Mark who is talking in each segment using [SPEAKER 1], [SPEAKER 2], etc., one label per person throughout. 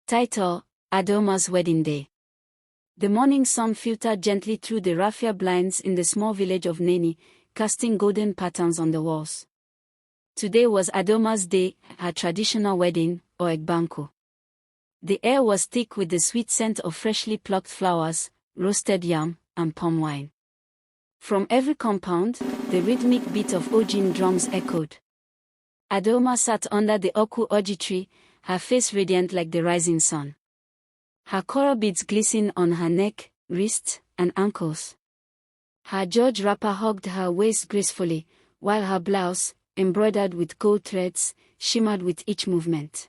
[SPEAKER 1] Title: Adoma's Wedding Day. The morning sun filtered gently through the raffia blinds in the small village of Neni, casting golden patterns on the walls. Today was Adoma's day, her traditional wedding, or Egbanko. The air was thick with the sweet scent of freshly plucked flowers, roasted yam, and palm wine. From every compound, the rhythmic beat of ojin drums echoed. Adoma sat under the oku oji tree, her face radiant like the rising sun. Her coral beads glistened on her neck, wrists, and ankles. Her George wrapper hugged her waist gracefully, while her blouse, embroidered with gold threads, shimmered with each movement.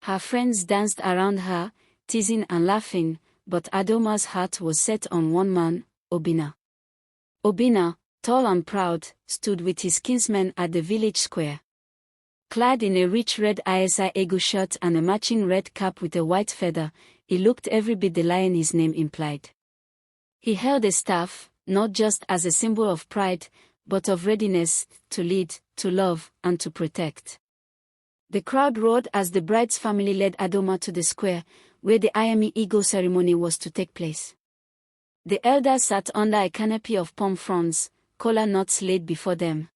[SPEAKER 1] Her friends danced around her, teasing and laughing, but Adoma's heart was set on one man, Obinna. Obinna, tall and proud, stood with his kinsmen at the village square. Clad in a rich red ISI egu shirt and a matching red cap with a white feather, he looked every bit the lion his name implied. He held a staff, not just as a symbol of pride, but of readiness, to lead, to love, and to protect. The crowd roared as the bride's family led Adoma to the square, where the Ayami Igo ceremony was to take place. The elders sat under a canopy of palm fronds, kola nuts laid before them.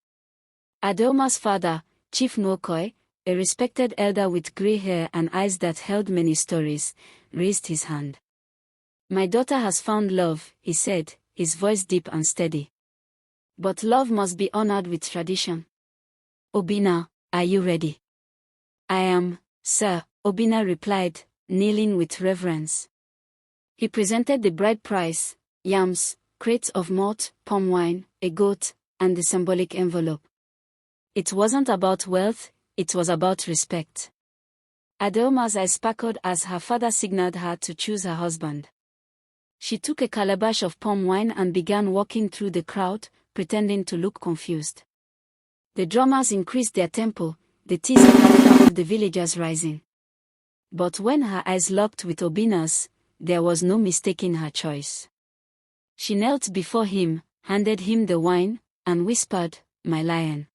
[SPEAKER 1] Adoma's father, Chief Nwokoi, a respected elder with grey hair and eyes that held many stories, raised his hand. "My daughter has found love," he said, his voice deep and steady. "But love must be honored with tradition. Obinna, are you ready?" "I am, sir," Obinna replied, kneeling with reverence. He presented the bride price, yams, crates of malt, palm wine, a goat, and the symbolic envelope. It wasn't about wealth, it was about respect. Adoma's eyes sparkled as her father signaled her to choose her husband. She took a calabash of palm wine and began walking through the crowd, pretending to look confused. The drummers increased their tempo, the teasing laughter of the villagers rising. But when her eyes locked with Obinna's, there was no mistaking her choice. She knelt before him, handed him the wine, and whispered, "My lion."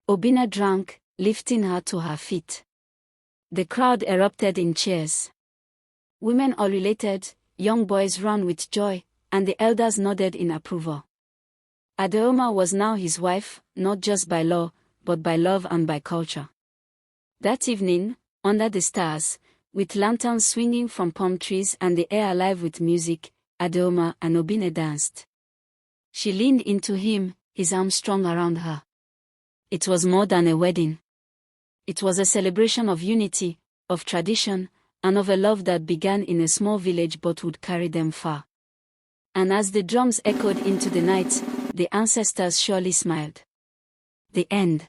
[SPEAKER 1] Obinna drank, lifting her to her feet. The crowd erupted in cheers. Women all related, young boys ran with joy, and the elders nodded in approval. Adoma was now his wife, not just by law, but by love and by culture. That evening, under the stars, with lanterns swinging from palm trees and the air alive with music, Adoma and Obinna danced. She leaned into him, his arms strong around her. It was more than a wedding. It was a celebration of unity, of tradition, and of a love that began in a small village but would carry them far. And as the drums echoed into the night, the ancestors surely smiled. The end.